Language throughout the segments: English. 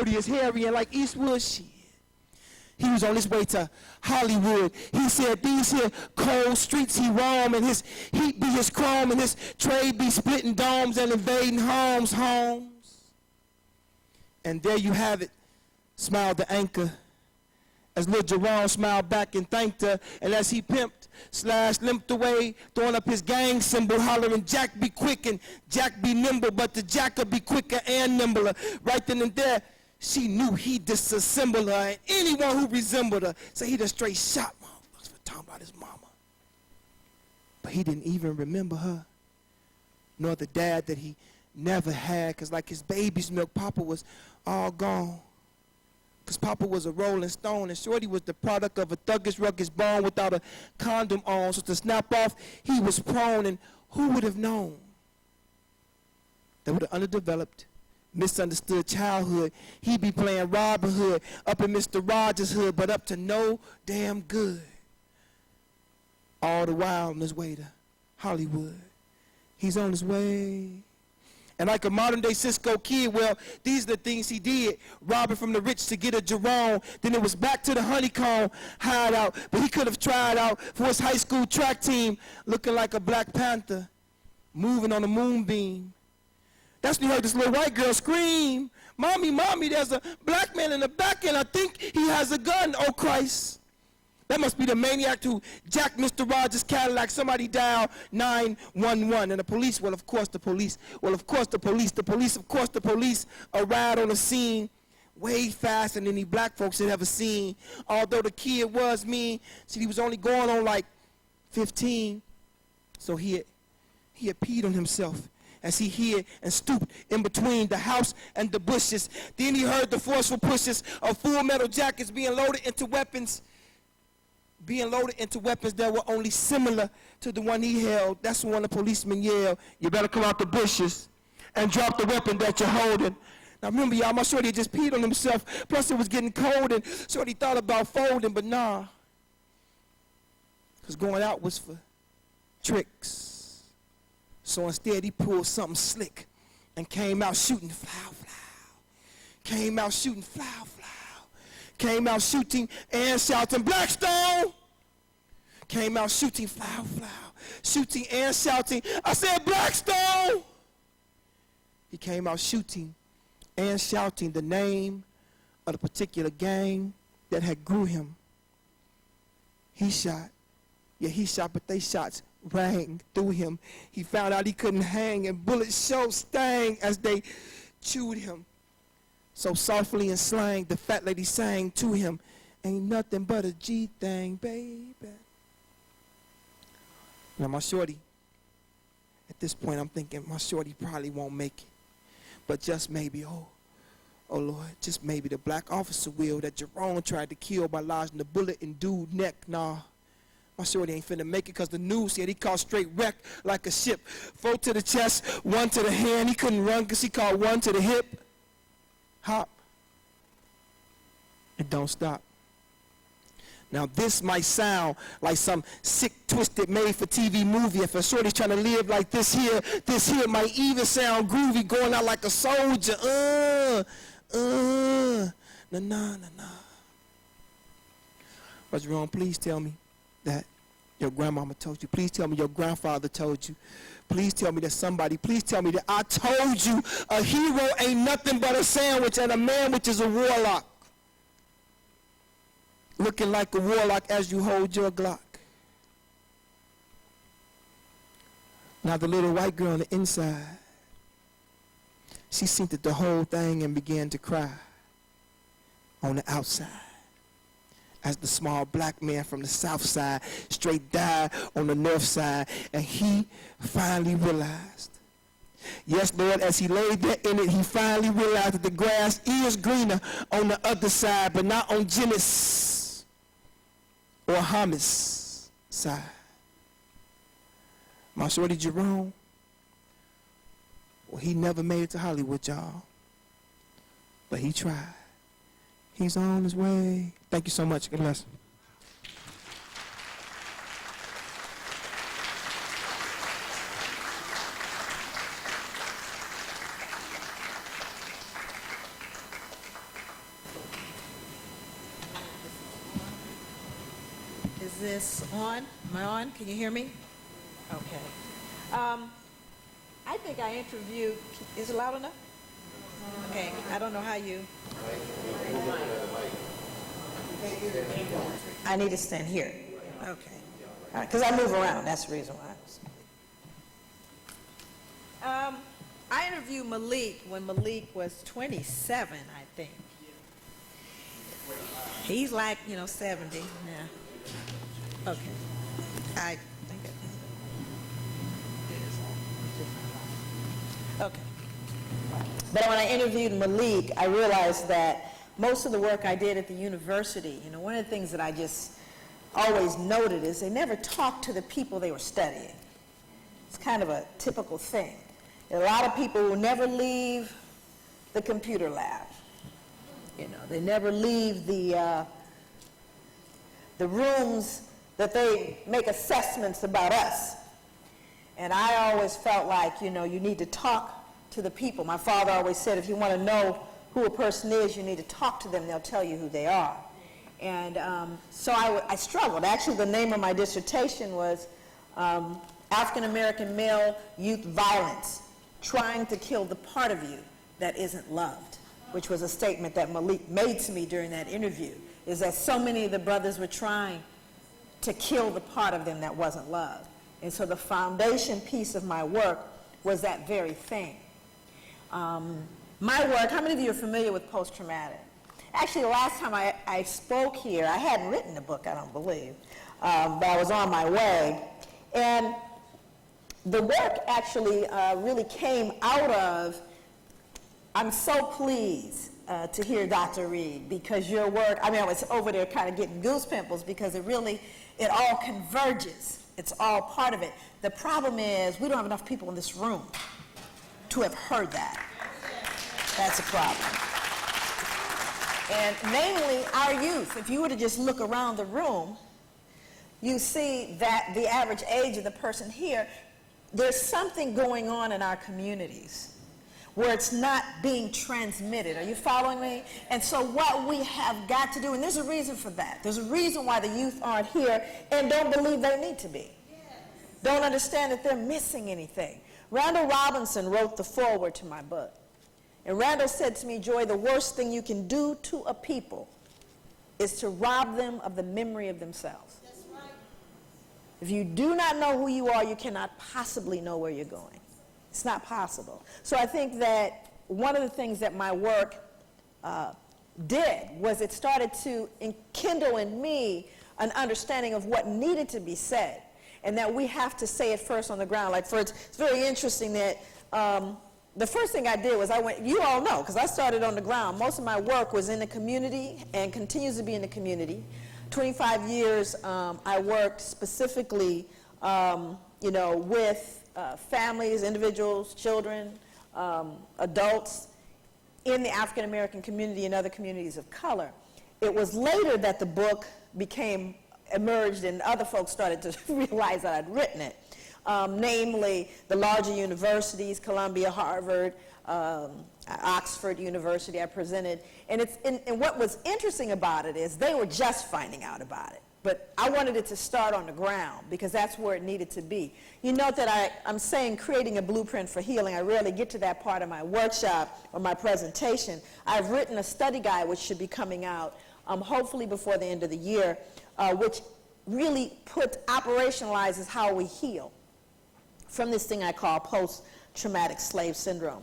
dirty as Harry and like Eastwood shit. He was on his way to Hollywood. He said these here cold streets he roam, and his heat be his chrome, and his trade be splitting domes and invading homes. And there you have it, smiled the anchor, as Lil Jerome smiled back and thanked her, and as he pimped, limped away, throwing up his gang symbol, hollering, Jack be quick and Jack be nimble, but the Jack'll be quicker and nimbler. Right then and there, she knew he'd disassemble her, and anyone who resembled her, so he just straight shot motherfuckers for talking about his mama. But he didn't even remember her, nor the dad that he never had, because like his baby's milk, Papa was all gone. Because Papa was a rolling stone, and Shorty was the product of a thuggish, rugged bone without a condom on. So to snap off, he was prone, and who would have known that with an underdeveloped, misunderstood childhood, he'd be playing Robin Hood up in Mr. Rogers' hood, but up to no damn good. All the while on his way to Hollywood. He's on his way. And like a modern-day Cisco kid, well, these are the things he did, robbing from the rich to get a Jerome. Then it was back to the honeycomb hideout, but he could have tried out for his high school track team, looking like a Black Panther, moving on a moonbeam. That's when he heard this little white girl scream, "Mommy, mommy, there's a black man in the back, and I think he has a gun, oh Christ." That must be the maniac who jacked Mr. Rogers' Cadillac. Somebody dialed 911. And the police, well, of course the police arrived on the scene way faster than any black folks had ever seen. Although the kid was mean, see, he was only going on like 15. So he had peed on himself as he hid and stooped in between the house and the bushes. Then he heard the forceful pushes of full metal jackets being loaded into weapons that were only similar to the one he held. That's when the policeman yelled, "You better come out the bushes and drop the weapon that you're holding." Now remember, y'all, my shorty had just peed on himself, plus it was getting cold, and shorty thought about folding, but nah. Because going out was for tricks. So instead he pulled something slick and came out shooting flow. Came out shooting flow. Came out shooting and shouting, "Blackstone!" Came out shooting, flow, shooting and shouting. I said, "Blackstone!" He came out shooting and shouting the name of the particular gang that had grew him. He shot, but they shots rang through him. He found out he couldn't hang, and bullets showed sting as they chewed him. So softly in slang, the fat lady sang to him, "Ain't nothing but a G thing, baby." Now my shorty, at this point I'm thinking my shorty probably won't make it. But just maybe, oh Lord, just maybe the black officer will that Jerome tried to kill by lodging the bullet in dude's neck. Nah, my shorty ain't finna make it, because the news said he caught straight wreck like a ship. 4 to the chest, 1 to the hand. He couldn't run because he caught 1 to the hip. Hop, and don't stop. Now this might sound like some sick, twisted, made-for-TV movie. If a shorty's trying to live like this here might even sound groovy, going out like a soldier. Nah. But Jerome, please tell me that your grandmama told you. Please tell me your grandfather told you. Please tell me that somebody, please tell me that I told you a hero ain't nothing but a sandwich, and a man which is a warlock. Looking like a warlock as you hold your Glock. Now the little white girl on the inside, she seen the whole thing and began to cry on the outside. As the small black man from the south side straight died on the north side, and he finally realized, yes, Lord, as he laid there in it, he finally realized that the grass is greener on the other side, but not on Janice or Hamas' side. My shorty Jerome, well, he never made it to Hollywood, y'all, but he tried. He's on his way. Thank you so much. God bless. this on? Am I on? Can you hear me? Okay. I think I interviewed, is it loud enough? Okay, I don't know how you. I need to stand here. Okay. All right, because I move around, that's the reason why. I interviewed Malik when Malik was 27, I think. He's like, 70 now. Okay. I think okay. But when I interviewed Malik, I realized that most of the work I did at the university, one of the things that I just always noted is they never talked to the people they were studying. It's kind of a typical thing. There are a lot of people who never leave the computer lab. They never leave the rooms that they make assessments about us. And I always felt like, you need to talk to the people. My father always said, if you want to know who a person is, you need to talk to them. They'll tell you who they are. And so I struggled. Actually, the name of my dissertation was African American Male Youth Violence, Trying to Kill the Part of You That Isn't Loved, which was a statement that Malik made to me during that interview, is that so many of the brothers were trying to kill the part of them that wasn't loved. And so the foundation piece of my work was that very thing. My work, how many of you are familiar with post-traumatic? Actually, the last time I spoke here, I hadn't written a book, I don't believe, but I was on my way. And the work actually really came out of, I'm so pleased to hear Dr. Reed, because your work, I was over there kind of getting goose pimples because it all converges. It's all part of it. The problem is we don't have enough people in this room to have heard that. That's a problem. And namely our youth. If you were to just look around the room, you see that the average age of the person here, there's something going on in our communities where it's not being transmitted. Are you following me? And so what we have got to do, and there's a reason for that. There's a reason why the youth aren't here and don't believe they need to be. Don't understand that they're missing anything. Randall Robinson wrote the foreword to my book. And Randall said to me, Joy, the worst thing you can do to a people is to rob them of the memory of themselves. That's right. If you do not know who you are, you cannot possibly know where you're going. It's not possible. So I think that one of the things that my work did was it started to enkindle in me an understanding of what needed to be said, and that we have to say it first on the ground. Like, it's very interesting that the first thing I did was you all know, because I started on the ground. Most of my work was in the community and continues to be in the community. 25 years I worked specifically, with families, individuals, children, adults in the African American community and other communities of color. It was later that the book emerged and other folks started to realize that I'd written it. Namely the larger universities, Columbia, Harvard, Oxford University, I presented. And what was interesting about it is they were just finding out about it. But I wanted it to start on the ground because that's where it needed to be. You note that I'm saying creating a blueprint for healing. I rarely get to that part of my workshop or my presentation. I've written a study guide which should be coming out hopefully before the end of the year, which really operationalizes how we heal from this thing I call post-traumatic slave syndrome.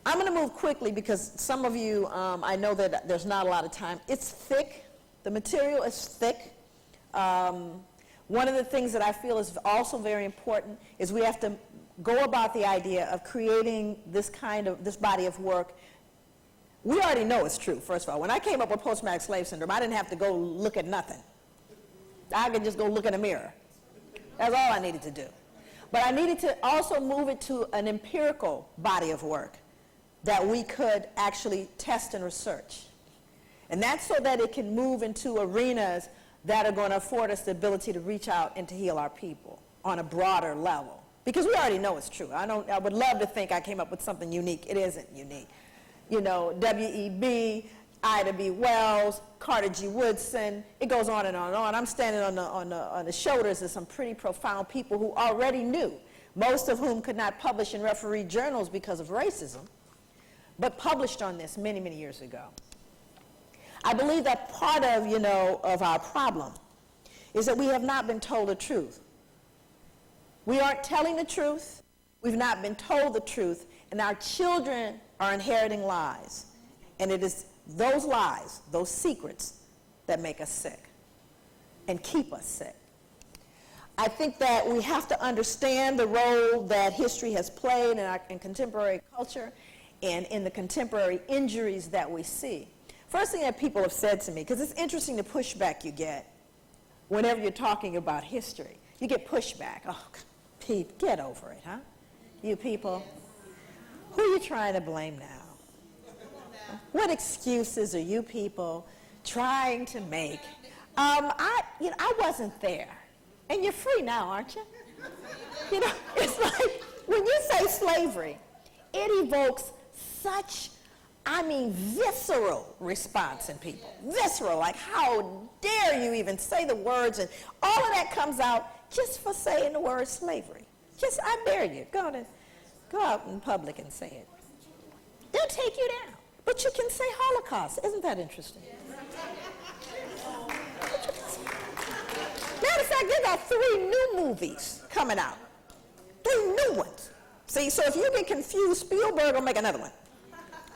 I'm going to move quickly because some of you, I know that there's not a lot of time. It's thick. The material is thick. One of the things that I feel is also very important is we have to go about the idea of creating this body of work. We already know it's true, first of all. When I came up with post-traumatic slave syndrome, I didn't have to go look at nothing. I could just go look in a mirror. That's all I needed to do. But I needed to also move it to an empirical body of work that we could actually test and research. And that's so that it can move into arenas that are going to afford us the ability to reach out and to heal our people on a broader level. Because we already know it's true. I would love to think I came up with something unique. It isn't unique. WEB, Ida B. Wells, Carter G. Woodson. It goes on and on and on. I'm standing on the shoulders of some pretty profound people who already knew, most of whom could not publish in refereed journals because of racism, but published on this many, many years ago. I believe that part of, of our problem is that we have not been told the truth. We aren't telling the truth. We've not been told the truth, and our children are inheriting lies. And it is those lies, those secrets, that make us sick and keep us sick. I think that we have to understand the role that history has played in contemporary culture and in the contemporary injuries that we see. First thing that people have said to me, because it's interesting the pushback you get whenever you're talking about history. You get pushback. Oh, Pete, get over it, huh? You people. Who are you trying to blame now? What excuses are you people trying to make? I wasn't there. And you're free now, aren't you? It's like when you say slavery, it evokes such, visceral response in people. Visceral, like how dare you even say the words, and all of that comes out just for saying the word slavery. Just, I dare you, go out in public and say it. They'll take you down. But you can say Holocaust. Isn't that interesting? Matter of fact, they got 3 new movies coming out. 3 new ones. See, so if you get confused, Spielberg will make another one.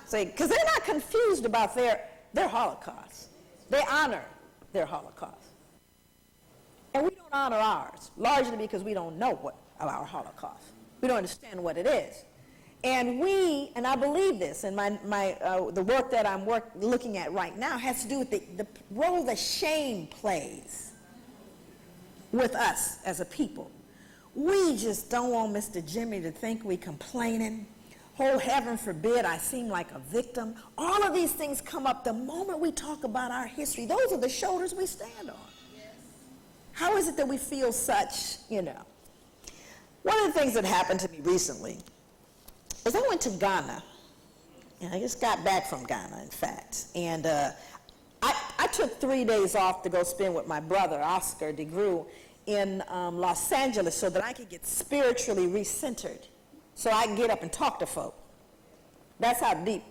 See, because they're not confused about their Holocaust. They honor their Holocaust. And we don't honor ours, largely because we don't know what our Holocaust. We don't understand what it is. And I believe this, and the work that I'm looking at right now has to do with the role that shame plays with us as a people. We just don't want Mr. Jimmy to think we complaining. Oh, heaven forbid I seem like a victim. All of these things come up the moment we talk about our history. Those are the shoulders we stand on. Yes. How is it that we feel such, One of the things that happened to me recently is I went to Ghana. And I just got back from Ghana, in fact. And I took 3 days off to go spend with my brother, Oscar DeGrue, in Los Angeles so that I could get spiritually recentered, so I can get up and talk to folk. That's how deep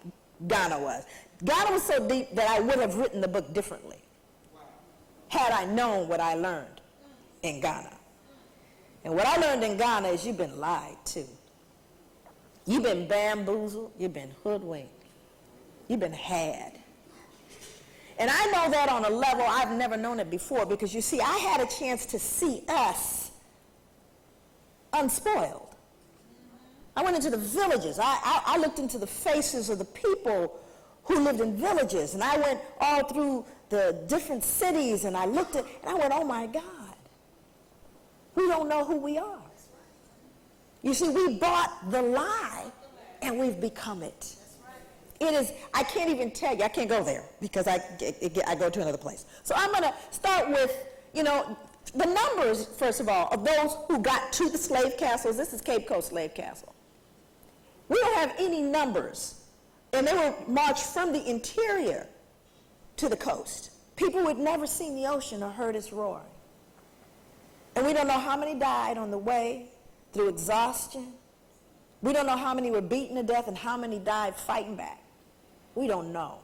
Ghana was. Ghana was so deep that I would have written the book differently had I known what I learned in Ghana. And what I learned in Ghana is you've been lied to. You've been bamboozled. You've been hoodwinked. You've been had. And I know that on a level I've never known it before, because you see, I had a chance to see us unspoiled. I went into the villages. I looked into the faces of the people who lived in villages, and I went all through the different cities, and I looked at, and I went, oh my God, we don't know who we are. You see, we bought the lie, and we've become it. It is, I can't even tell you, I can't go there because I go to another place. So I'm going to start with, the numbers, first of all, of those who got to the slave castles. This is Cape Coast Slave Castle. We don't have any numbers, and they were marched from the interior to the coast. People who had never seen the ocean or heard its roaring. And we don't know how many died on the way through exhaustion. We don't know how many were beaten to death and how many died fighting back. We don't know.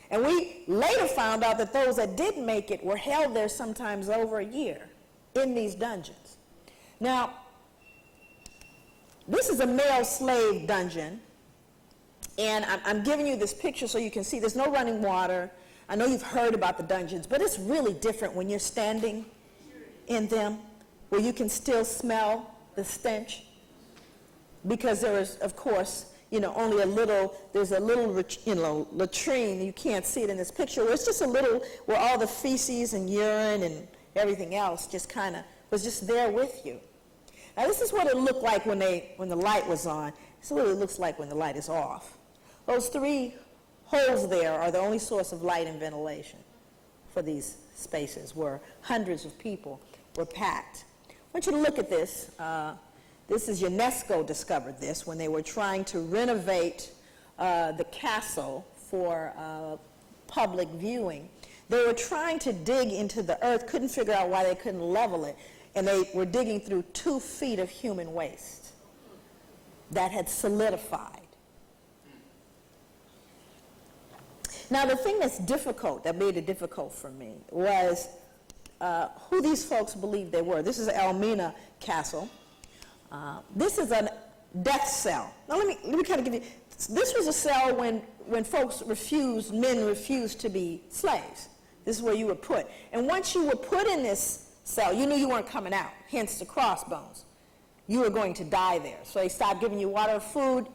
And we later found out that those that did make it were held there sometimes over a year in these dungeons. Now, this is a male slave dungeon, and I'm giving you this picture so you can see there's no running water. I know you've heard about the dungeons, but it's really different when you're standing in them, where you can still smell the stench, because there is, of course, only there's a little, latrine. You can't see it in this picture, where it's just a little, where all the feces and urine and everything else just kind of was just there with you. Now, this is what it looked like when the light was on. This is what it looks like when the light is off. Those 3 holes there are the only source of light and ventilation for these spaces, where hundreds of people were packed. I want you to look at this. This is UNESCO discovered this when they were trying to renovate the castle for public viewing. They were trying to dig into the earth, couldn't figure out why they couldn't level it, and they were digging through 2 feet of human waste that had solidified. Now, the thing that's difficult, that made it difficult for me, was who these folks believed they were. This is Elmina Castle. This is a death cell. Now, let me kind of give you, this was a cell when men refused to be slaves. This is where you were put. And once you were put in this cell, you knew you weren't coming out, hence the crossbones. You were going to die there. So they stopped giving you water or food.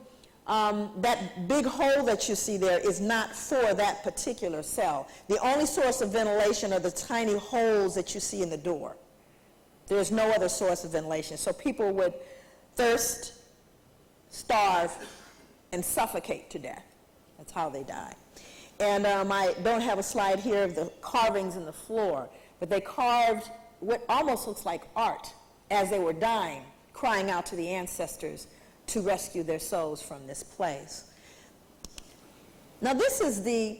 That big hole that you see there is not for that particular cell. The only source of ventilation are the tiny holes that you see in the door. There's no other source of ventilation. So people would thirst, starve, and suffocate to death. That's how they died. And I don't have a slide here of the carvings in the floor, but they carved what almost looks like art as they were dying, crying out to the ancestors to rescue their souls from this place. Now, this is the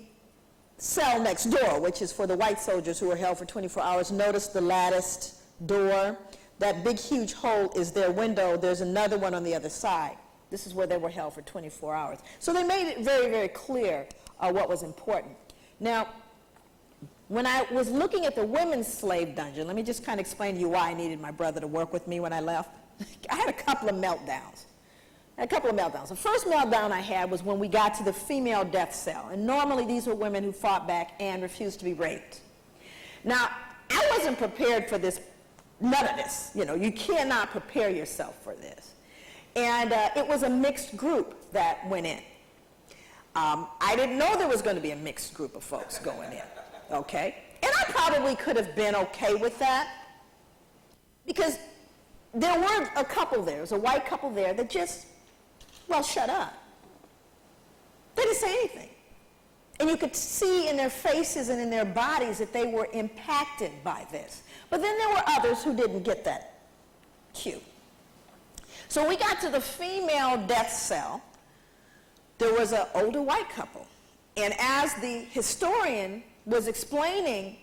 cell next door, which is for the white soldiers who were held for 24 hours. Notice the latticed door. That big, huge hole is their window. There's another one on the other side. This is where they were held for 24 hours. So they made it very, very clear what was important. Now, when I was looking at the women's slave dungeon, let me just kind of explain to you why I needed my brother to work with me when I left. I had a couple of meltdowns. The first meltdown I had was when we got to the female death cell. And normally these were women who fought back and refused to be raped. Now, I wasn't prepared for this, none of this. You know, you cannot prepare yourself for this. And it was a mixed group that went in. I didn't know there was going to be a mixed group of folks going in, okay? And I probably could have been okay with that because there were a couple there. There was a white couple there that just, well, shut up. They didn't say anything. And you could see in their faces and in their bodies that they were impacted by this. But then there were others who didn't get that cue. So we got to the female death cell. There was an older white couple. And as the historian was explaining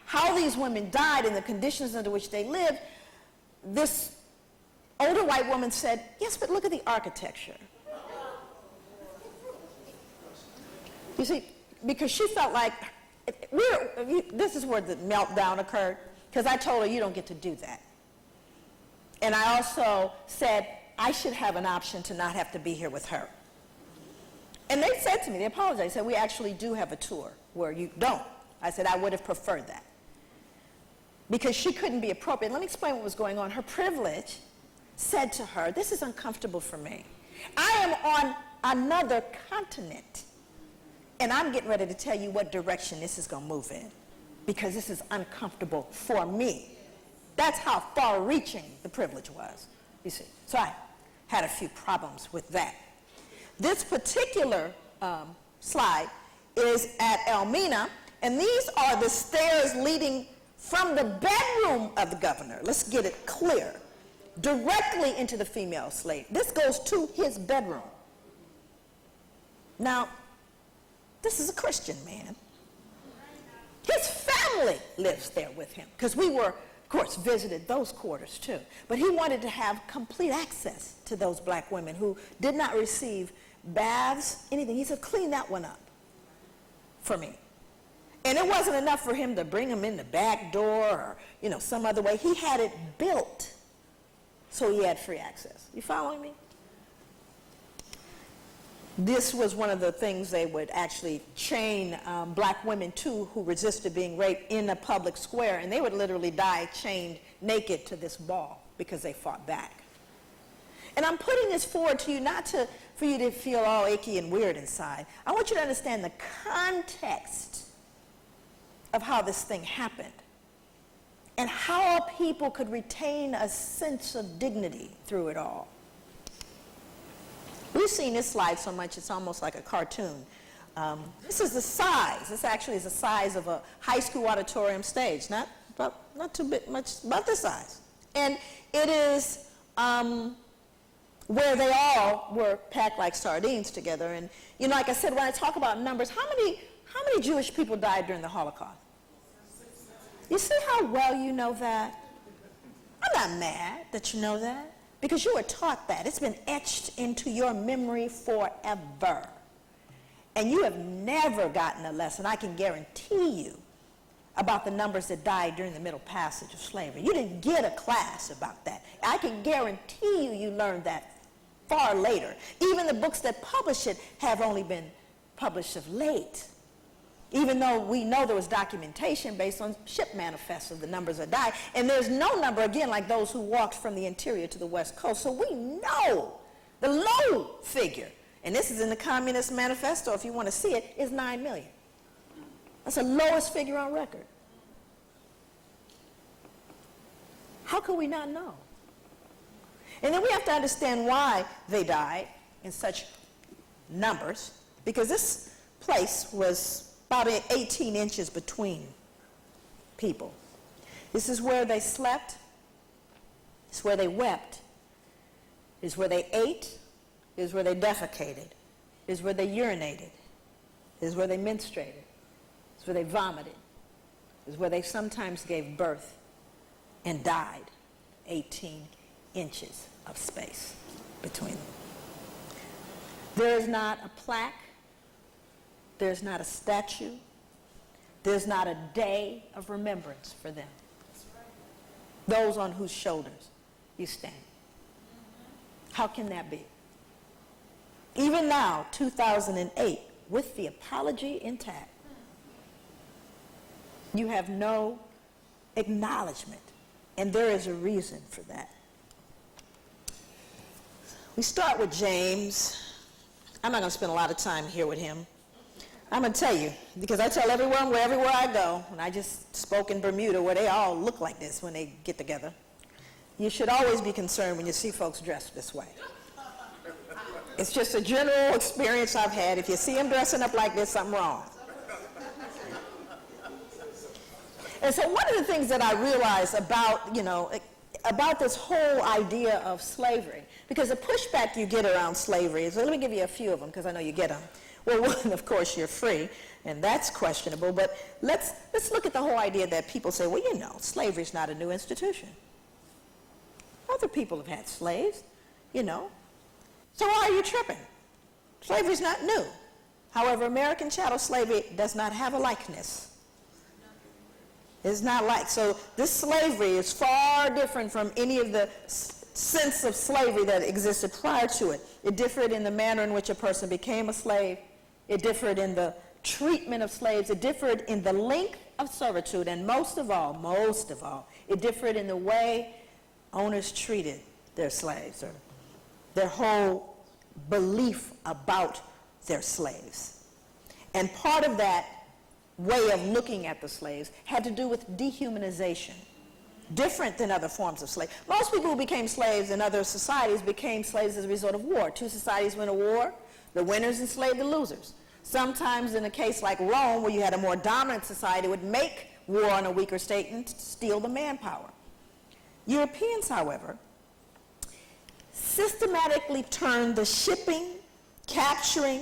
how these women died and the conditions under which they lived, this older white woman said, yes, but look at the architecture. You see, because she felt like, this is where the meltdown occurred, because I told her, you don't get to do that. And I also said, I should have an option to not have to be here with her. And they said to me, they apologized, they said, we actually do have a tour where you don't. I said, I would have preferred that. Because she couldn't be appropriate. Let me explain what was going on. Her privilege said to her, this is uncomfortable for me. I am on another continent. And I'm getting ready to tell you what direction this is going to move in. Because this is uncomfortable for me. That's how far-reaching the privilege was, you see. So I had a few problems with that. This particular slide is at Elmina, and these are the stairs leading from the bedroom of the governor. Let's get it clear. Directly into the female slave. This goes to his bedroom. Now, this is a Christian man. His family lives there with him, because we were, of course, visited those quarters too. But he wanted to have complete access to those black women who did not receive baths, anything. He said, clean that one up for me. And it wasn't enough for him to bring them in the back door or, you know, some other way. He had it built so he had free access. You following me? This was one of the things they would actually chain black women to who resisted being raped in a public square, and they would literally die chained naked to this ball because they fought back. And I'm putting this forward to you not for you to feel all achy and weird inside. I want you to understand the context of how this thing happened and how people could retain a sense of dignity through it all. We've seen this slide so much it's almost like a cartoon. This is the size. This actually is the size of a high school auditorium stage, not too much, about this size. And it is where they all were packed like sardines together. And, you know, like I said, when I talk about numbers, how How many Jewish people died during the Holocaust? You see how well you know that? I'm not mad that you know that, because you were taught that. It's been etched into your memory forever. And you have never gotten a lesson, I can guarantee you, about the numbers that died during the Middle Passage of slavery. You didn't get a class about that. I can guarantee you learned that far later. Even the books that publish it have only been published of late. Even though we know there was documentation based on ship manifests of the numbers that died. And there's no number, again, like those who walked from the interior to the West Coast. So we know the low figure, and this is in the Communist Manifesto, if you want to see it, is 9 million. That's the lowest figure on record. How could we not know? And then we have to understand why they died in such numbers, because this place was about 18 inches between people. This is where they slept. It's where they wept. It's where they ate. It's where they defecated. It's where they urinated. It's where they menstruated. It's where they vomited. It's where they sometimes gave birth and died. 18 inches of space between them. There is not a plaque. There's not a statue. There's not a day of remembrance for them. Those on whose shoulders you stand. How can that be? Even now, 2008, with the apology intact, you have no acknowledgement, and there is a reason for that. We start with James. I'm not going to spend a lot of time here with him. I'm going to tell you, because I tell everyone everywhere I go, and I just spoke in Bermuda where they all look like this when they get together. You should always be concerned when you see folks dressed this way. It's just a general experience I've had. If you see them dressing up like this, something wrong. And so one of the things that I realized about, about this whole idea of slavery, because the pushback you get around slavery is, let me give you a few of them, because I know you get them. Well, one, of course, you're free, and that's questionable, but let's look at the whole idea that people say, well, slavery is not a new institution. Other people have had slaves, So why are you tripping? Slavery is not new. However, American chattel slavery does not have a likeness. It's not like. So this slavery is far different from any of the sense of slavery that existed prior to it. It differed in the manner in which a person became a slave. It differed in the treatment of slaves. It differed in the length of servitude. And most of all, it differed in the way owners treated their slaves, or their whole belief about their slaves. And part of that way of looking at the slaves had to do with dehumanization, different than other forms of slavery. Most people who became slaves in other societies became slaves as a result of war. Two societies went to war, the winners enslaved the losers. Sometimes in a case like Rome, where you had a more dominant society, would make war on a weaker state and steal the manpower. Europeans, however, systematically turned the shipping, capturing,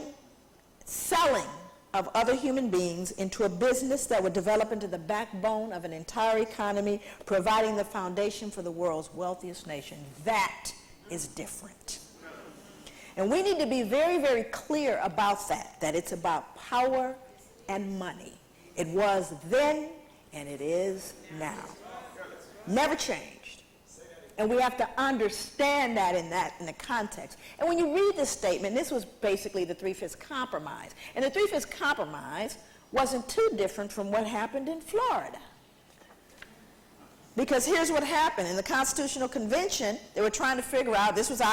selling of other human beings into a business that would develop into the backbone of an entire economy, providing the foundation for the world's wealthiest nation. That is different. And we need to be very, very clear about that it's about power and money. It was then, and it is now. Never changed. And we have to understand that in the context. And when you read this statement, this was basically the Three-Fifths Compromise. And the Three-Fifths Compromise wasn't too different from what happened in Florida. Because here's what happened. In the Constitutional Convention, they were trying to figure out, this was an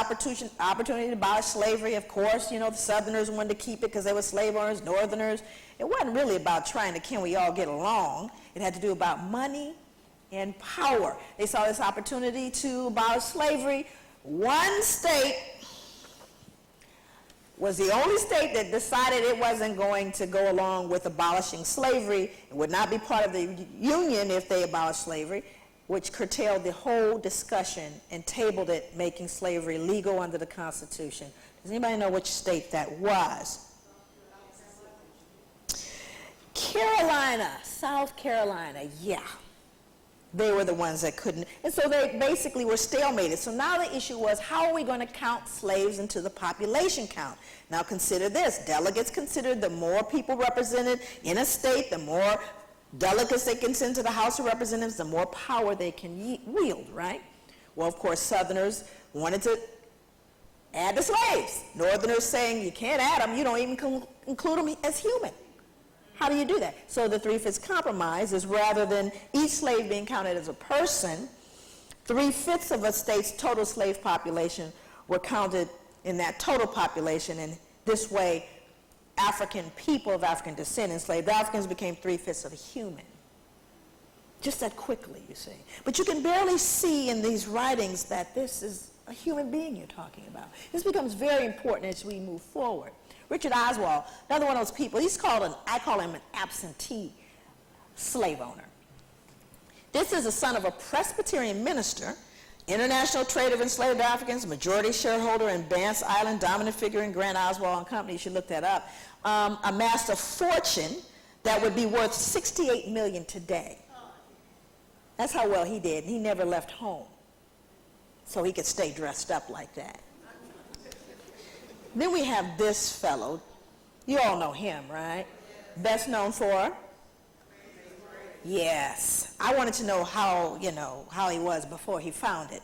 opportunity to abolish slavery. Of course, the Southerners wanted to keep it because they were slave owners, Northerners. It wasn't really about trying to, can we all get along? It had to do about money and power. They saw this opportunity to abolish slavery. One state was the only state that decided it wasn't going to go along with abolishing slavery and would not be part of the Union if they abolished slavery, which curtailed the whole discussion and tabled it, making slavery legal under the Constitution. Does anybody know which state that was? South Carolina, yeah. They were the ones that couldn't. And so they basically were stalemated. So now the issue was, how are we going to count slaves into the population count? Now consider this. Delegates considered the more people represented in a state, the more delegates they can send to the House of Representatives, the more power they can wield, right? Well, of course, Southerners wanted to add the slaves. Northerners saying you can't add them, you don't even include them as human. How do you do that? So the 3/5 compromise is, rather than each slave being counted as a person, 3/5 of a state's total slave population were counted in that total population, and this way African people of African descent, enslaved Africans, became 3/5 of a human. Just that quickly, you see. But you can barely see in these writings that this is a human being you're talking about. This becomes very important as we move forward. Richard Oswald, another one of those people, I call him an absentee slave owner. This is the son of a Presbyterian minister, international trader of enslaved Africans, majority shareholder in Bance Island, dominant figure in Grant Oswald and Company. You should look that up. Amassed a fortune that would be worth $68 million today. That's how well he did. He never left home, so he could stay dressed up like that. Then we have this fellow. You all know him, right? Best known for? Yes. I wanted to know how he was before he founded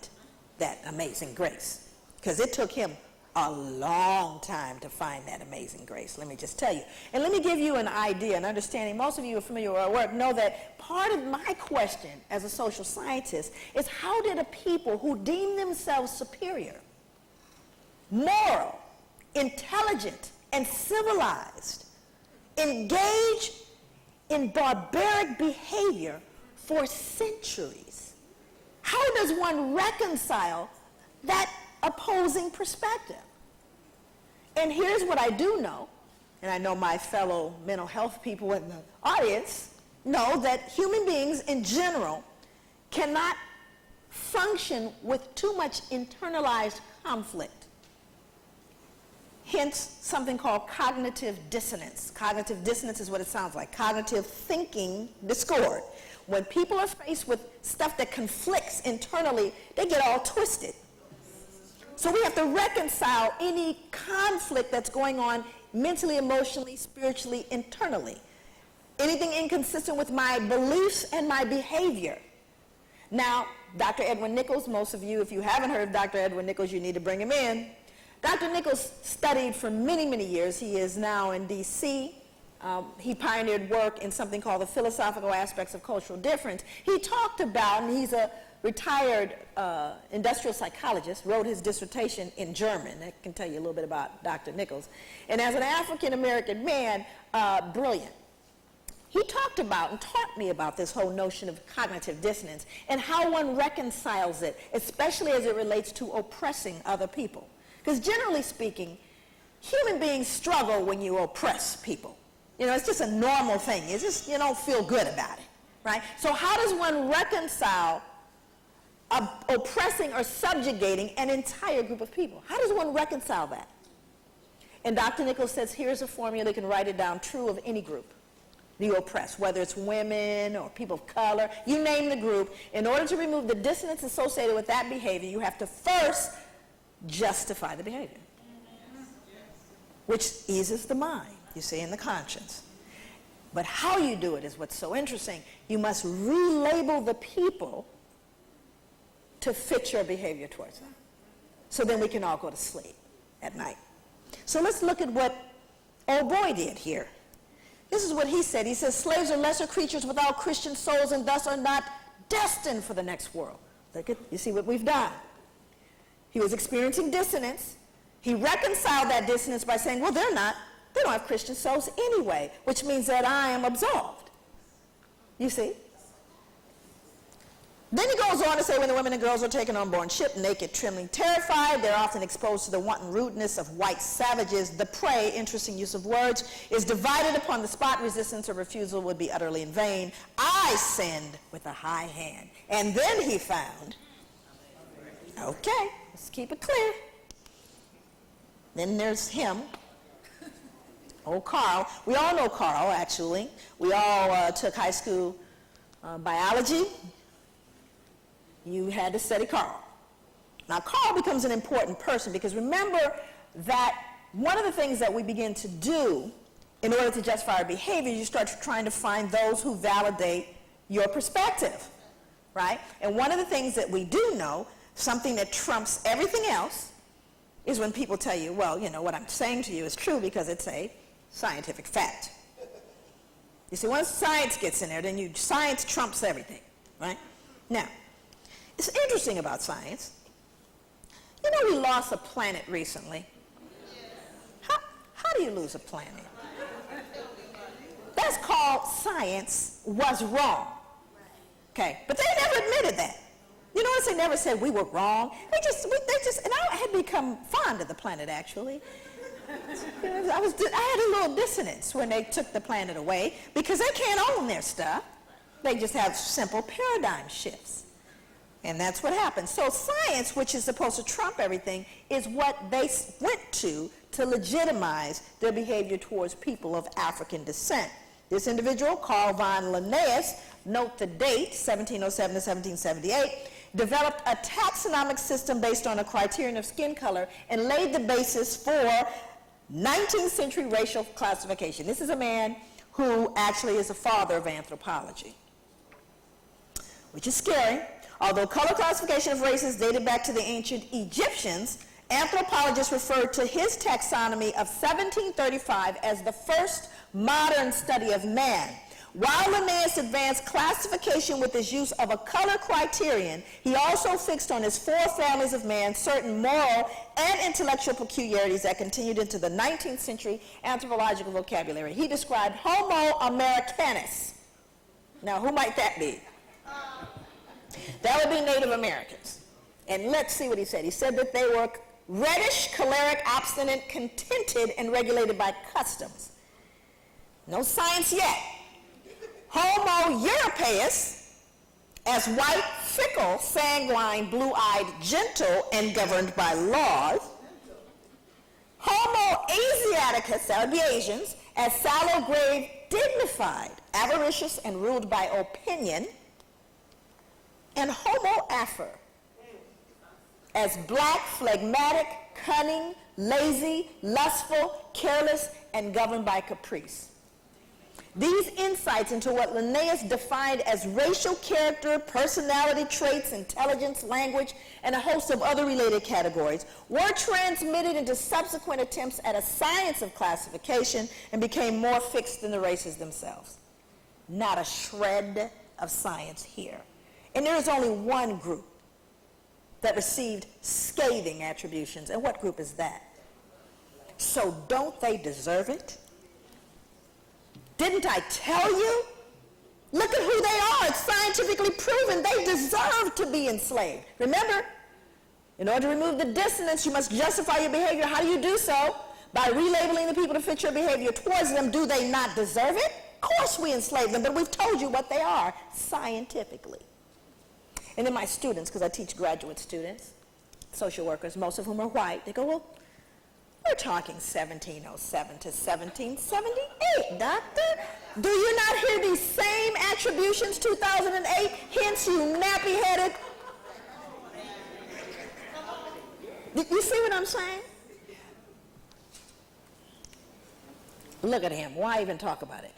that Amazing Grace, because it took him a long time to find that amazing grace, let me just tell you. And let me give you an idea, an understanding. Most of you are familiar with our work, know that part of my question as a social scientist is, how did a people who deem themselves superior, moral, intelligent, and civilized engage in barbaric behavior for centuries? How does one reconcile that opposing perspective? And here's what I do know, and I know my fellow mental health people in the audience know, that human beings in general cannot function with too much internalized conflict. Hence, something called cognitive dissonance. Cognitive dissonance is what it sounds like. Cognitive thinking discord. When people are faced with stuff that conflicts internally, they get all twisted. So we have to reconcile any conflict that's going on mentally, emotionally, spiritually, internally. Anything inconsistent with my beliefs and my behavior. Now, Dr. Edwin Nichols, most of you, if you haven't heard of Dr. Edwin Nichols, you need to bring him in. Dr. Nichols studied for many, many years. He is now in D.C. He pioneered work in something called the philosophical aspects of cultural difference. He talked about, and he's a retired industrial psychologist, wrote his dissertation in German. I can tell you a little bit about Dr. Nichols. And as an African-American man, brilliant. He talked about and taught me about this whole notion of cognitive dissonance and how one reconciles it, especially as it relates to oppressing other people. Because generally speaking, human beings struggle when you oppress people. You know, it's just a normal thing. It's just, you don't feel good about it, right? So how does one reconcile oppressing or subjugating an entire group of people? How does one reconcile that? And Dr. Nichols says, here's a formula, you can write it down, true of any group you oppress, whether it's women or people of color, you name the group. In order to remove the dissonance associated with that behavior, you have to first justify the behavior, which eases the mind, you see, and the conscience. But how you do it is what's so interesting. You must relabel the people to fit your behavior towards them. So then we can all go to sleep at night. So let's look at what old boy did here. This is what he said. He says, slaves are lesser creatures without Christian souls and thus are not destined for the next world. Look at, you see what we've done. He was experiencing dissonance. He reconciled that dissonance by saying, well, they don't have Christian souls anyway, which means that I am absolved. You see? Then he goes on to say, when the women and girls are taken on board ship, naked, trembling, terrified, they're often exposed to the wanton rudeness of white savages. The prey, interesting use of words, is divided upon the spot. Resistance or refusal would be utterly in vain. I sinned with a high hand. And then he found, okay, let's keep it clear. Then there's him. Oh, Carl. We all know Carl, actually. We all took high school biology. You had to study Carl. Now, Carl becomes an important person because remember that one of the things that we begin to do in order to justify our behavior, you start trying to find those who validate your perspective, right? And one of the things that we do know, something that trumps everything else, is when people tell you, well, you know, what I'm saying to you is true because it's a scientific fact. You see, once science gets in there, then science trumps everything, right? Now, it's interesting about science. You know, we lost a planet recently. How do you lose a planet? That's called science was wrong. Okay, but they never admitted that. You notice they never said we were wrong. They just, and I had become fond of the planet, actually. I had a little dissonance when they took the planet away because they can't own their stuff. They just have simple paradigm shifts. And that's what happens. So science, which is supposed to trump everything, is what they went to legitimize their behavior towards people of African descent. This individual, Carl von Linnaeus, note the date, 1707 to 1778, developed a taxonomic system based on a criterion of skin color and laid the basis for 19th century racial classification. This is a man who actually is the father of anthropology, which is scary. Although color classification of races dated back to the ancient Egyptians, anthropologists referred to his taxonomy of 1735 as the first modern study of man. While Linnaeus advanced classification with his use of a color criterion, he also fixed on his four families of man certain moral and intellectual peculiarities that continued into the 19th century anthropological vocabulary. He described Homo americanus. Now, who might that be? That would be Native Americans. And let's see what he said. He said that they were reddish, choleric, obstinate, contented, and regulated by customs. No science yet. Homo europaeus, as white, fickle, sanguine, blue-eyed, gentle, and governed by laws. Homo asiaticus, that would be Asians, as sallow, grave, dignified, avaricious, and ruled by opinion. And Homo afer, as black, phlegmatic, cunning, lazy, lustful, careless, and governed by caprice. These insights into what Linnaeus defined as racial character, personality traits, intelligence, language, and a host of other related categories were transmitted into subsequent attempts at a science of classification and became more fixed than the races themselves. Not a shred of science here. And there is only one group that received scathing attributions. And what group is that? So don't they deserve it? Didn't I tell you? Look at who they are. It's scientifically proven they deserve to be enslaved. Remember, in order to remove the dissonance, you must justify your behavior. How do you do so? By relabeling the people to fit your behavior towards them. Do they not deserve it? Of course we enslave them, but we've told you what they are scientifically. And then my students, because I teach graduate students, social workers, most of whom are white, they go, well, we're talking 1707 to 1778, doctor. Do you not hear these same attributions, 2008? Hence, you nappy-headed. You see what I'm saying? Look at him. Why even talk about it?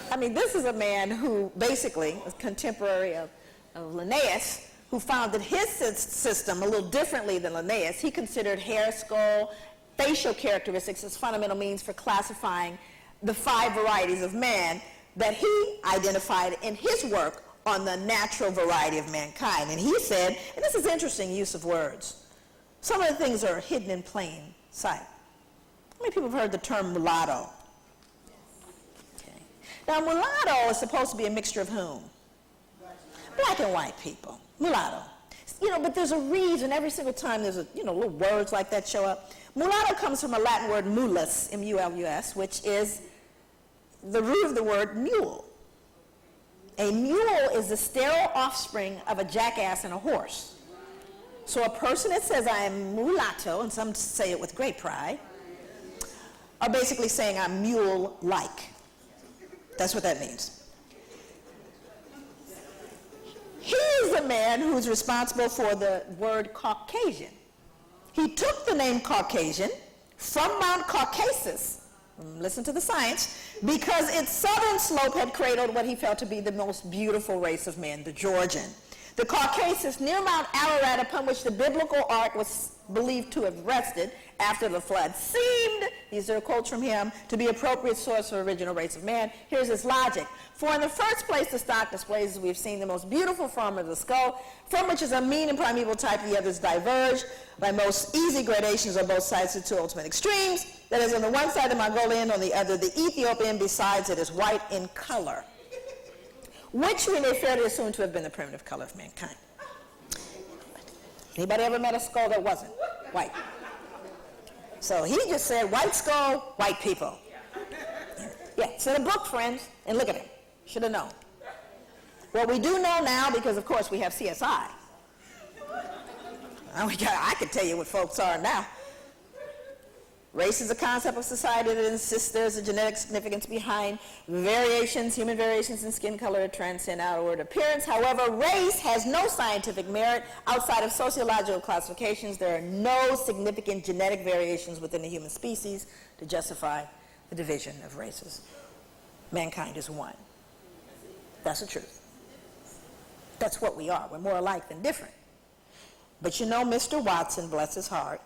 I mean, this is a man who basically was contemporary of Linnaeus, who founded his system a little differently than Linnaeus. He considered hair, skull, facial characteristics as fundamental means for classifying the 5 varieties of man that he identified in his work on the natural variety of mankind. And he said, and this is interesting use of words, some of the things are hidden in plain sight. How many people have heard the term mulatto? Okay. Now, mulatto is supposed to be a mixture of whom? Black and white people. Mulatto. You know, but there's a reason every single time there's little words like that show up. Mulatto comes from a Latin word mulus, M-U-L-U-S, which is the root of the word mule. A mule is the sterile offspring of a jackass and a horse. So a person that says I am mulatto, and some say it with great pride, are basically saying I'm mule-like. That's what that means. He's the man who's responsible for the word Caucasian. He took the name Caucasian from Mount Caucasus, listen to the science, because its southern slope had cradled what he felt to be the most beautiful race of men, the Georgian. The Caucasus near Mount Ararat, upon which the biblical ark was believed to have rested after the flood, seemed, these are quotes from him, to be appropriate source for original race of man. Here's his logic. For in the first place, the stock displays, as we've seen, the most beautiful form of the skull, from which is a mean and primeval type, the others diverge by most easy gradations on both sides to two ultimate extremes. That is, on the one side the Mongolian, on the other the Ethiopian. Besides, it is white in color, which we may fairly assume to have been the primitive color of mankind. Anybody ever met a skull that wasn't white? So he just said, white skull, white people. Yeah, it's in a book, friends, and look at it. Should have known. Well, we do know now because, of course, we have CSI. I can tell you what folks are now. Race is a concept of society that insists there's a genetic significance behind variations, human variations in skin color that transcend outward appearance. However, race has no scientific merit. Outside of sociological classifications, there are no significant genetic variations within the human species to justify the division of races. Mankind is one. That's the truth. That's what we are. We're more alike than different. But you know, Mr. Watson, bless his heart,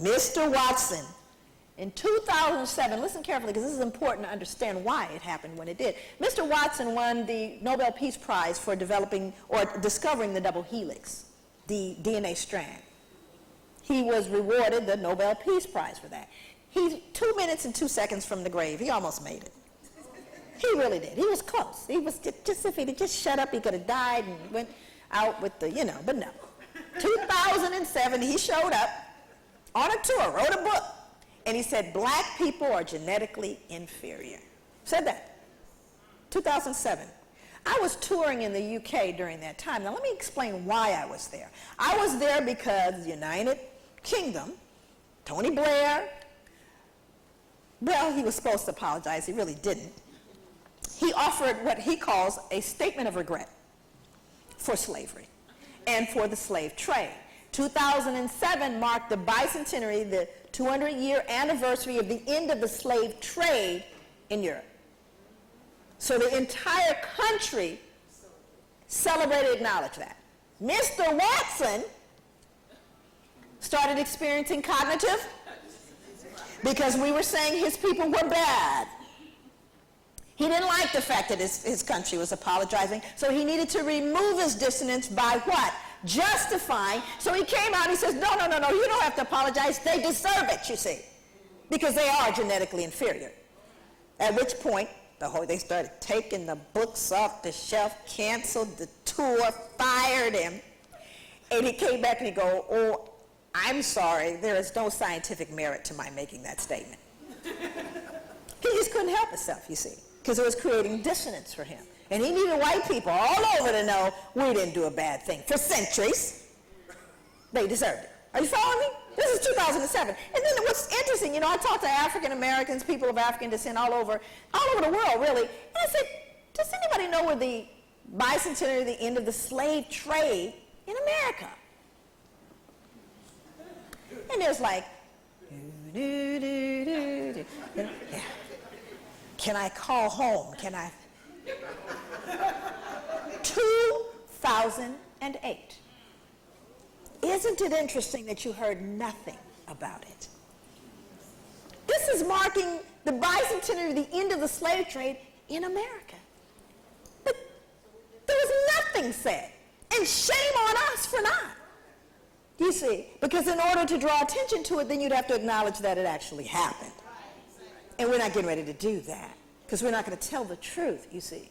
Mr. Watson, in 2007, listen carefully because this is important to understand why it happened when it did. Mr. Watson won the Nobel Peace Prize for developing or discovering the double helix, the DNA strand. He was rewarded the Nobel Peace Prize for that. He's 2 minutes and 2 seconds from the grave. He almost made it. He really did. He was close. He was just if he'd just shut up, he could have died and went out with the, but no. 2007, he showed up on a tour, wrote a book, and he said, black people are genetically inferior. Said that. 2007. I was touring in the UK during that time. Now, let me explain why I was there. I was there because the United Kingdom, Tony Blair, well, he was supposed to apologize. He really didn't. He offered what he calls a statement of regret for slavery and for the slave trade. 2007 marked the bicentenary, the 200-year anniversary of the end of the slave trade in Europe. So the entire country celebrated, acknowledged that. Mr. Watson started experiencing cognitive because we were saying his people were bad. He didn't like the fact that his country was apologizing, so he needed to remove his dissonance by what? Justifying. So he came out, he says, no, you don't have to apologize. They deserve it, you see, because they are genetically inferior. At which point, they started taking the books off the shelf, canceled the tour, fired him. And he came back and he go, oh, I'm sorry, there is no scientific merit to my making that statement. He just couldn't help himself, you see, because it was creating dissonance for him. And he needed white people all over to know we didn't do a bad thing. For centuries, they deserved it. Are you following me? This is 2007. And then what's interesting, I talked to African Americans, people of African descent all over the world, really. And I said, does anybody know where the bicentenary, the end of the slave trade in America? And there's like, yeah. Can I call home? Can I? 2008. Isn't it interesting that you heard nothing about it? This is marking the bicentenary of the end of the slave trade in America. But there was nothing said. And shame on us for not. You see, because in order to draw attention to it, then you'd have to acknowledge that it actually happened. And we're not getting ready to do that because we're not going to tell the truth, you see.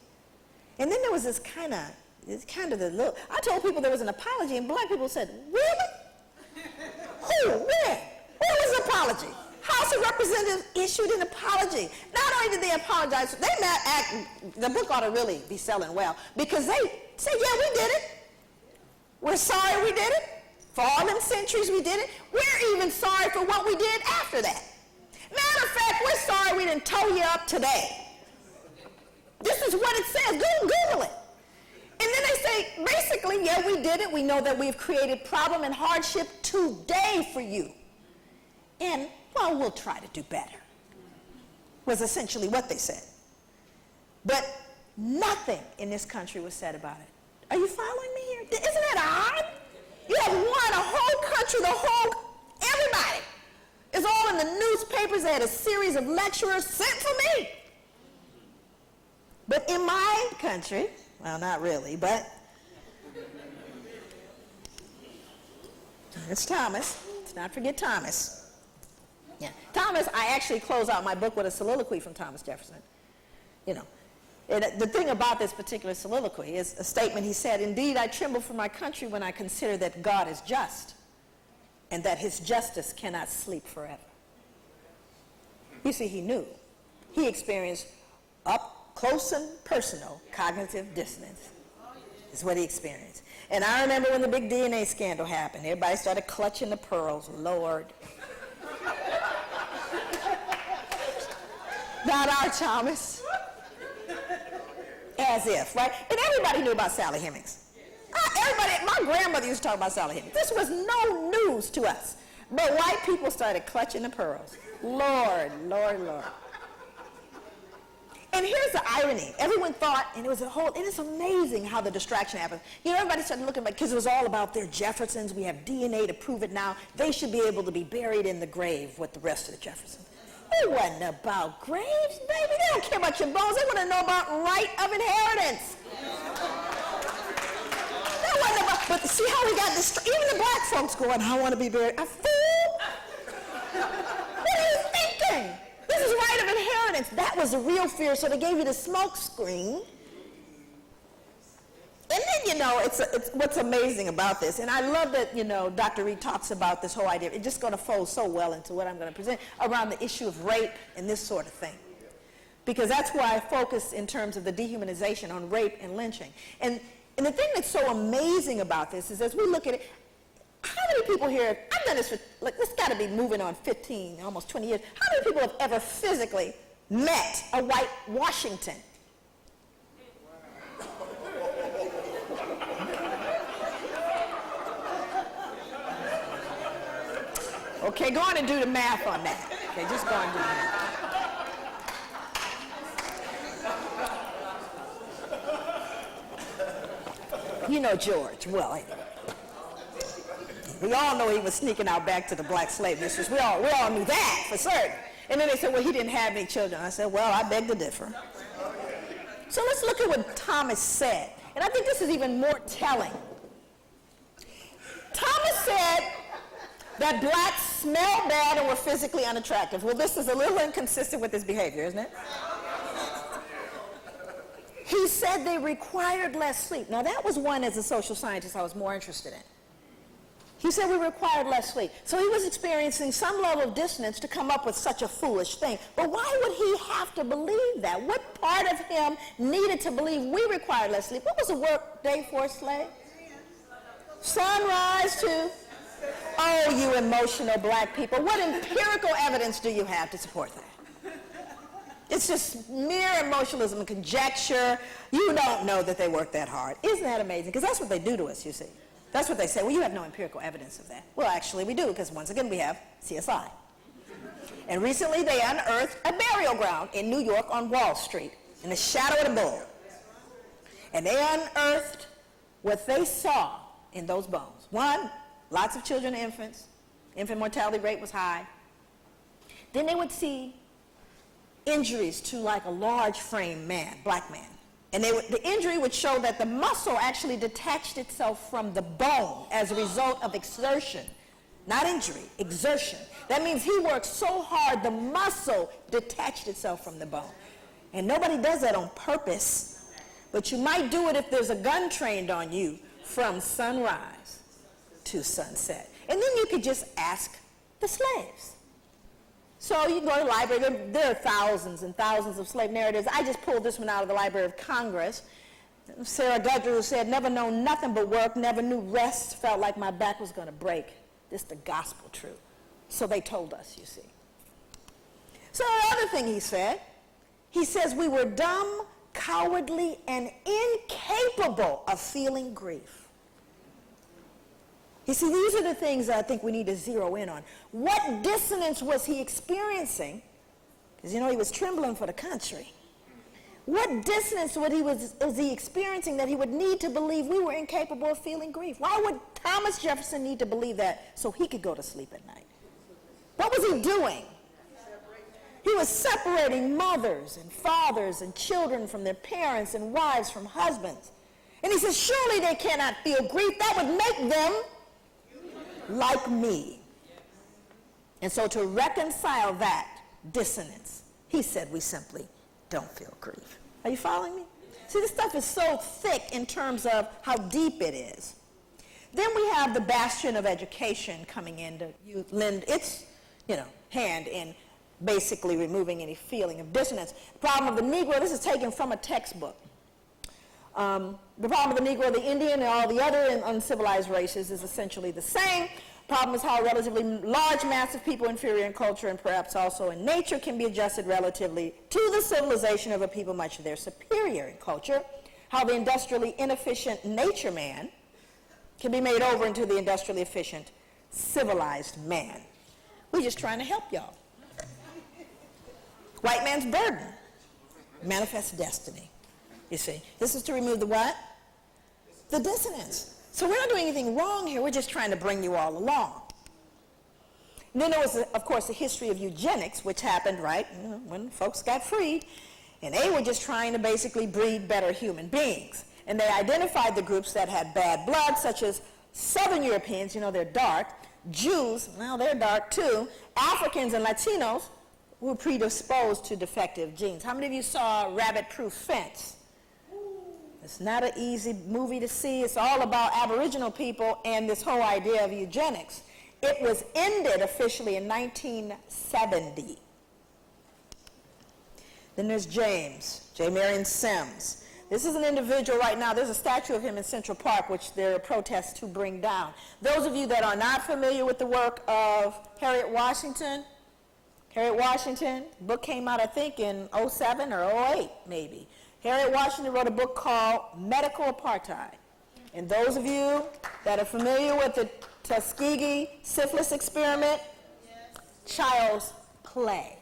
And then there was this kind of the little, I told people there was an apology and black people said, really? Who? Where? Where was the apology? House of Representatives issued an apology. Not only did they apologize, the book ought to really be selling well because they said, yeah, we did it. We're sorry we did it. For all them centuries we did it, we're even sorry for what we did after that. Matter of fact, we're sorry we didn't toe you up today. This is what it says. Google it. And then they say, basically, yeah, we did it. We know that we've created problem and hardship today for you. And, well, we'll try to do better, was essentially what they said. But nothing in this country was said about it. Are you following me here? Isn't that odd? You have a whole country, everybody is all in the newspapers. They had a series of lecturers sent for me. But in my country, well, not really, but it's Thomas. Let's not forget Thomas. Yeah. Thomas, I actually close out my book with a soliloquy from Thomas Jefferson. You know, the thing about this particular soliloquy is a statement he said, "Indeed, I tremble for my country when I consider that God is just and that his justice cannot sleep forever." You see, he knew. He experienced up close and personal cognitive dissonance is what he experienced. And I remember when the big DNA scandal happened, everybody started clutching the pearls. Lord. Not our Thomas. As if, right? And everybody knew about Sally Hemings. My grandmother used to talk about Sally Hemings. This was no news to us. But white people started clutching the pearls. Lord, Lord, Lord. And here's the irony. Everyone thought, and it is amazing how the distraction happened. You know, everybody started looking back, because it was all about their Jeffersons. We have DNA to prove it now. They should be able to be buried in the grave with the rest of the Jeffersons. It wasn't about graves, baby. They don't care about your bones. They want to know about right of inheritance. That wasn't about, but see how we got this, even the black folks going, "I want to be buried." A fool? What are you thinking? This is right of inheritance. That was the real fear, so they gave you the smoke screen. And then, you know, it's what's amazing about this, and I love that, you know, Dr. Reed talks about this whole idea. It's just going to fold so well into what I'm going to present around the issue of rape and this sort of thing. Because that's why I focus in terms of the dehumanization on rape and lynching. And the thing that's so amazing about this is as we look at it, how many people here, I've done this for, like, this got to be moving on 15, almost 20 years. How many people have ever physically met a white Washington? Okay, go on and do the math on that. Okay, just go on and do the math. You know George, well, we all know he was sneaking out back to the black slave mistress. We all knew that for certain. And then they said, well, he didn't have any children. I said, well, I beg to differ. So let's look at what Thomas said. And I think this is even more telling. Thomas said that blacks smell bad and were physically unattractive. Well, this is a little inconsistent with his behavior, isn't it? He said they required less sleep. Now, that was one, as a social scientist, I was more interested in. He said we required less sleep. So he was experiencing some level of dissonance to come up with such a foolish thing. But why would he have to believe that? What part of him needed to believe we required less sleep? What was a work day for a slave? Sunrise to... Oh, you emotional black people. What empirical evidence do you have to support that? It's just mere emotionalism and conjecture. You don't know that they work that hard. Isn't that amazing? Because that's what they do to us, you see. That's what they say. Well, you have no empirical evidence of that. Well, actually, we do, because once again, we have CSI. And recently, they unearthed a burial ground in New York on Wall Street, in the shadow of the bull. And they unearthed what they saw in those bones. One, lots of children and infants. Infant mortality rate was high. Then they would see injuries to like a large frame man, black man. And the injury would show that the muscle actually detached itself from the bone as a result of exertion. Not injury, exertion. That means he worked so hard, the muscle detached itself from the bone. And nobody does that on purpose. But you might do it if there's a gun trained on you from sunrise to sunset. And then you could just ask the slaves. So you can go to the library. There are thousands and thousands of slave narratives. I just pulled this one out of the Library of Congress. Sarah Gudger said, never known nothing but work, never knew rest, felt like my back was going to break. This is the gospel truth. So they told us, you see. So the other thing he says we were dumb, cowardly, and incapable of feeling grief. You see, these are the things that I think we need to zero in on. What dissonance was he experiencing? Because, you know, he was trembling for the country. What dissonance was he experiencing that he would need to believe we were incapable of feeling grief? Why would Thomas Jefferson need to believe that so he could go to sleep at night? What was he doing? He was separating mothers and fathers and children from their parents and wives from husbands. And he says, surely they cannot feel grief. That would make them like me. And so to reconcile that dissonance, he said we simply don't feel grief. Are you following me? See, this stuff is so thick in terms of how deep it is. Then we have the bastion of education coming in to lend its, hand in basically removing any feeling of dissonance. The problem of the Negro, this is taken from a textbook. The problem of the Negro, the Indian, and all the other uncivilized races is essentially the same. Problem is how a relatively large mass of people inferior in culture and perhaps also in nature can be adjusted relatively to the civilization of a people much their superior in culture. How the industrially inefficient nature man can be made over into the industrially efficient civilized man. We're just trying to help y'all. White man's burden manifests destiny. You see, this is to remove the what? The dissonance. So we're not doing anything wrong here. We're just trying to bring you all along. And then there was, of course, the history of eugenics, which happened, right, when folks got freed. And they were just trying to basically breed better human beings. And they identified the groups that had bad blood, such as Southern Europeans, they're dark. Jews, well, they're dark too. Africans and Latinos were predisposed to defective genes. How many of you saw Rabbit-Proof Fence? It's not an easy movie to see. It's all about Aboriginal people and this whole idea of eugenics. It was ended officially in 1970. Then there's J. Marion Sims. This is an individual right now. There's a statue of him in Central Park, which there are protests to bring down. Those of you that are not familiar with the work of Harriet Washington, book came out, I think, in 07 or 08, maybe. Harriet Washington wrote a book called Medical Apartheid. And those of you that are familiar with the Tuskegee syphilis experiment, child's play.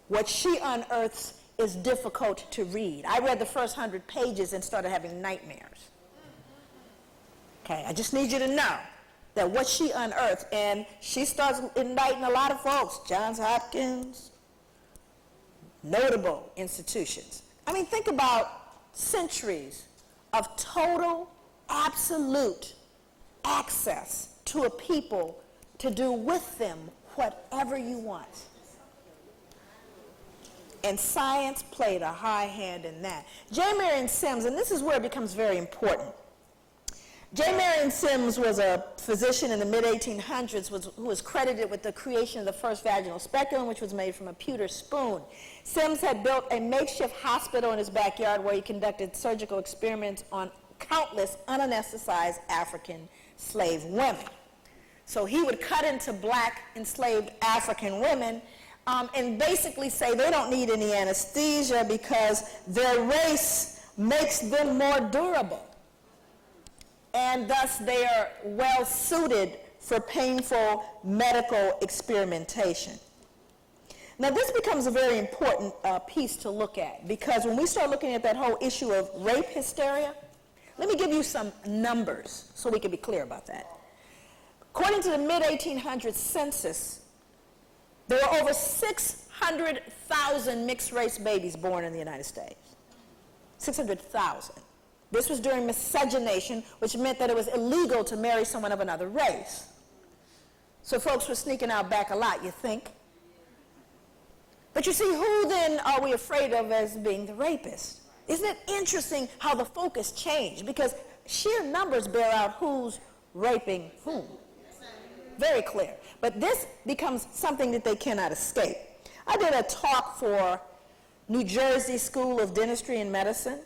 What she unearths is difficult to read. I read the first 100 pages and started having nightmares. Okay, I just need you to know that what she unearthed, and she starts indicting a lot of folks, Johns Hopkins, notable institutions. I mean, think about centuries of total, absolute access to a people to do with them whatever you want. And science played a high hand in that. J. Marion Sims, and this is where it becomes very important. J. Marion Sims was a physician in the mid-1800s who was credited with the creation of the first vaginal speculum, which was made from a pewter spoon. Sims had built a makeshift hospital in his backyard where he conducted surgical experiments on countless unanesthetized African slave women. So he would cut into black enslaved African women and basically say they don't need any anesthesia because their race makes them more durable. And thus they are well suited for painful medical experimentation. Now this becomes a very important piece to look at, because when we start looking at that whole issue of rape hysteria, let me give you some numbers so we can be clear about that. According to the mid-1800s census, there were over 600,000 mixed-race babies born in the United States. 600,000. This was during miscegenation, which meant that it was illegal to marry someone of another race. So folks were sneaking out back a lot, you think? But you see, who then are we afraid of as being the rapist? Isn't it interesting how the focus changed? Because sheer numbers bear out who's raping whom. Very clear. But this becomes something that they cannot escape. I did a talk for New Jersey School of Dentistry and Medicine.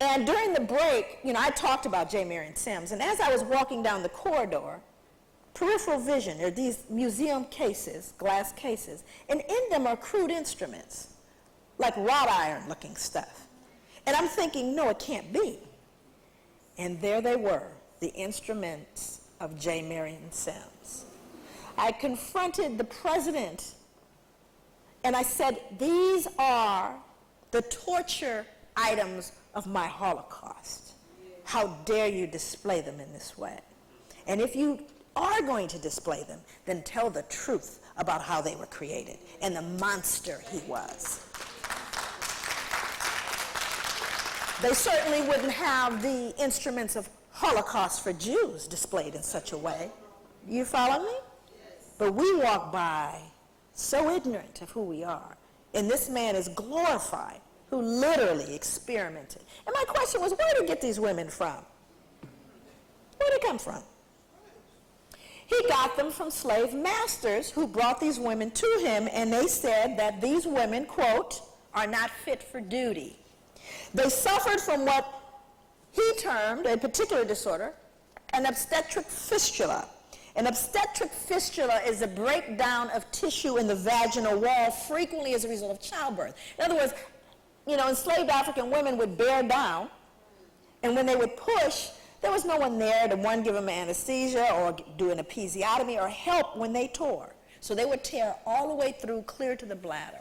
And during the break, I talked about J. Marion Sims, and as I was walking down the corridor, peripheral vision, there are these museum cases, glass cases, and in them are crude instruments, like wrought iron looking stuff. And I'm thinking, no, it can't be. And there they were, the instruments of J. Marion Sims. I confronted the president and I said, these are the torture items of my Holocaust. How dare you display them in this way? And if you are going to display them, then tell the truth about how they were created and the monster he was. They certainly wouldn't have the instruments of Holocaust for Jews displayed in such a way. You follow me? Yes. But we walk by so ignorant of who we are. And this man is glorified, who literally experimented. And my question was, where did he get these women from? Where did they come from? He got them from slave masters who brought these women to him, and they said that these women, quote, are not fit for duty. They suffered from what he termed, a particular disorder, an obstetric fistula. An obstetric fistula is a breakdown of tissue in the vaginal wall, frequently as a result of childbirth. In other words, enslaved African women would bear down, and when they would push, there was no one there to, one, give them anesthesia or do an episiotomy or help when they tore. So they would tear all the way through, clear to the bladder.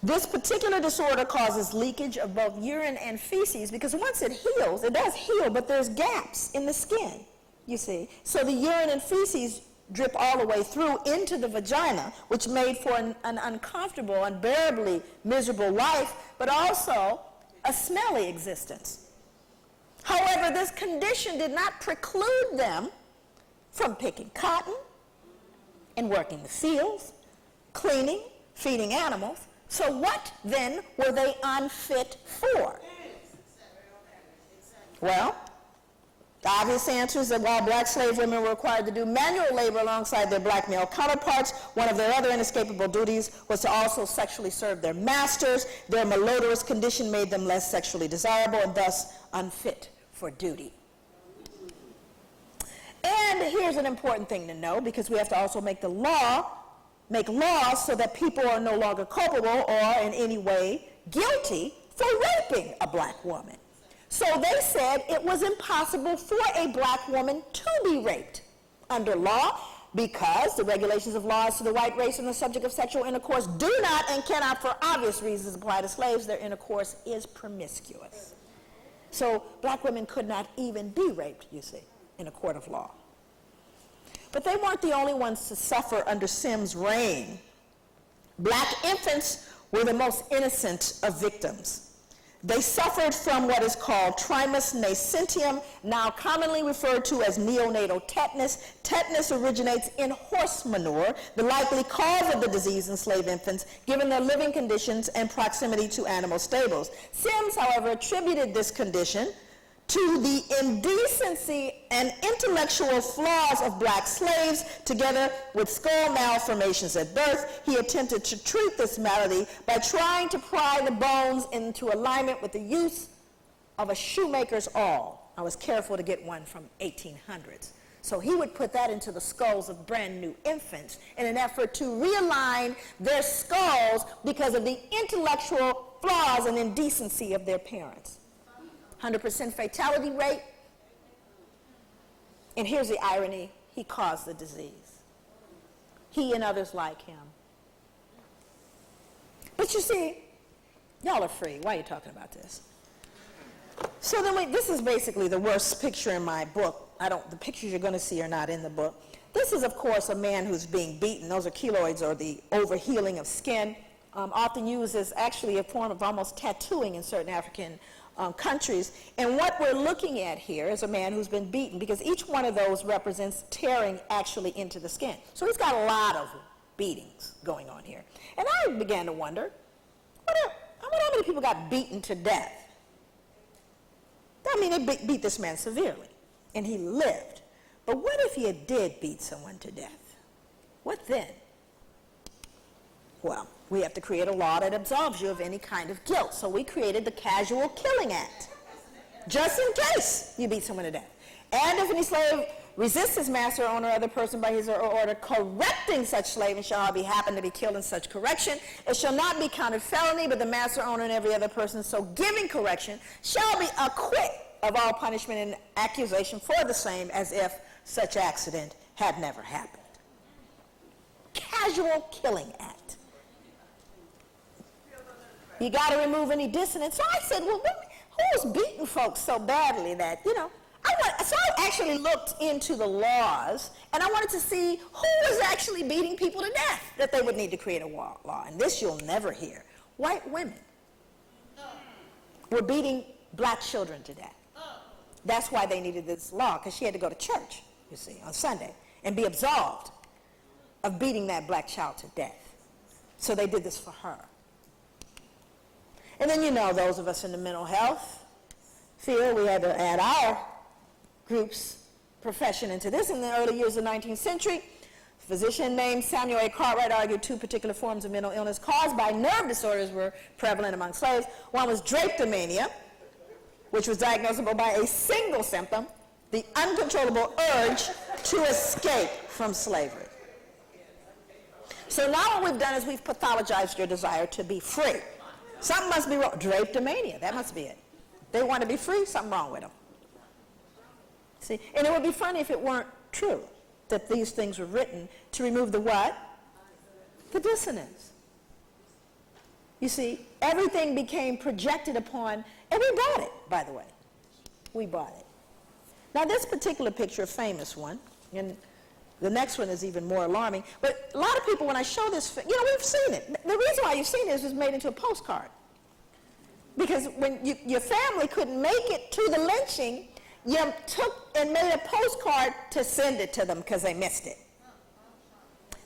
This particular disorder causes leakage of both urine and feces because once it heals, it does heal, but there's gaps in the skin, you see. So the urine and feces drip all the way through into the vagina, which made for an uncomfortable, unbearably miserable life, but also a smelly existence. However, this condition did not preclude them from picking cotton and working the fields, cleaning, feeding animals. So what then were they unfit for? Well, the obvious answer is that while black slave women were required to do manual labor alongside their black male counterparts, one of their other inescapable duties was to also sexually serve their masters. Their malodorous condition made them less sexually desirable and thus unfit for duty. And here's an important thing to know, because we have to also make laws so that people are no longer culpable or in any way guilty for raping a black woman. So they said it was impossible for a black woman to be raped under law because the regulations of laws to the white race on the subject of sexual intercourse do not and cannot, for obvious reasons, apply to slaves. Their intercourse is promiscuous. So black women could not even be raped, you see, in a court of law. But they weren't the only ones to suffer under Sims' reign. Black infants were the most innocent of victims. They suffered from what is called trimus nascentium, now commonly referred to as neonatal tetanus. Tetanus originates in horse manure, the likely cause of the disease in slave infants, given their living conditions and proximity to animal stables. Sims, however, attributed this condition to the indecency and intellectual flaws of black slaves, together with skull malformations at birth. He attempted to treat this malady by trying to pry the bones into alignment with the use of a shoemaker's awl. I was careful to get one from 1800s. So he would put that into the skulls of brand new infants in an effort to realign their skulls because of the intellectual flaws and indecency of their parents. 100% fatality rate. And here's the irony, he caused the disease. He and others like him. But you see, y'all are free. Why are you talking about this? So then this is basically the worst picture in my book. The pictures you're going to see are not in the book. This is, of course, a man who's being beaten. Those are keloids, or the overhealing of skin, often used as actually a form of almost tattooing in certain African countries. And what we're looking at here is a man who's been beaten, because each one of those represents tearing actually into the skin. So he's got a lot of beatings going on here. And I began to wonder, how many people got beaten to death? I mean, they beat this man severely, and he lived. But what if he did beat someone to death? What then? Well, We have to create a law that absolves you of any kind of guilt. So we created the Casual Killing Act, just in case you beat someone to death. And if any slave resists his master, owner, or other person by his or her order correcting such slave, and shall be happen to be killed in such correction, it shall not be counted felony, but the master, owner, and every other person so giving correction shall be acquit of all punishment and accusation for the same, as if such accident had never happened. Casual Killing Act. You got to remove any dissonance. So I said, well, who was beating folks so badly that, you know, so I actually looked into the laws, and I wanted to see who was actually beating people to death that they would need to create a law. And this you'll never hear. White women were beating black children to death. That's why they needed this law, because she had to go to church, you see, on Sunday, and be absolved of beating that black child to death. So they did this for her. And then, you know, those of us in the mental health field, we had to add our group's profession into this. In the early years of the 19th century, a physician named Samuel A. Cartwright argued two particular forms of mental illness caused by nerve disorders were prevalent among slaves. One was drapetomania, which was diagnosable by a single symptom, the uncontrollable urge to escape from slavery. So now what we've done is we've pathologized your desire to be free. Something must be wrong. Drapetomania, that must be it. They want to be free, something wrong with them. See, and it would be funny if it weren't true that these things were written to remove the what? The dissonance. You see, everything became projected upon, and we bought it, by the way. We bought it. Now, this particular picture, a famous one, and the next one is even more alarming, but a lot of people, when I show this, you know, we've seen it. The reason why you've seen it is it was made into a postcard. Because when your family couldn't make it to the lynching, you took and made a postcard to send it to them because they missed it.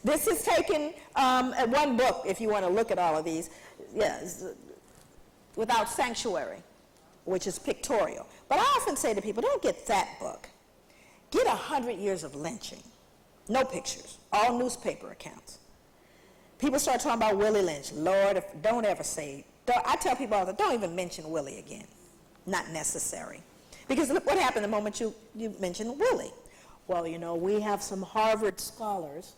This is taken at one book, if you want to look at all of these, Without Sanctuary, which is pictorial. But I often say to people, don't get that book. Get 100 Years of Lynching. No pictures, all newspaper accounts. People start talking about Willie Lynch. Lord, don't ever say, I tell people all the time, don't even mention Willie again. Not necessary. Because look what happened the moment you mentioned Willie. Well, you know, we have some Harvard scholars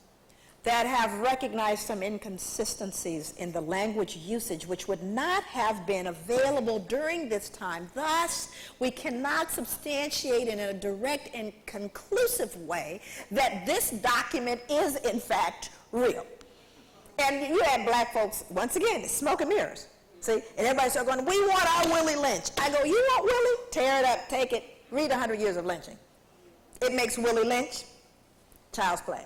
that have recognized some inconsistencies in the language usage which would not have been available during this time. Thus, we cannot substantiate in a direct and conclusive way that this document is, in fact, real. And you had black folks, once again, it's smoke and mirrors. See, and everybody started going, we want our Willie Lynch. I go, you want Willie? Tear it up, take it, read 100 Years of Lynching. It makes Willie Lynch child's play.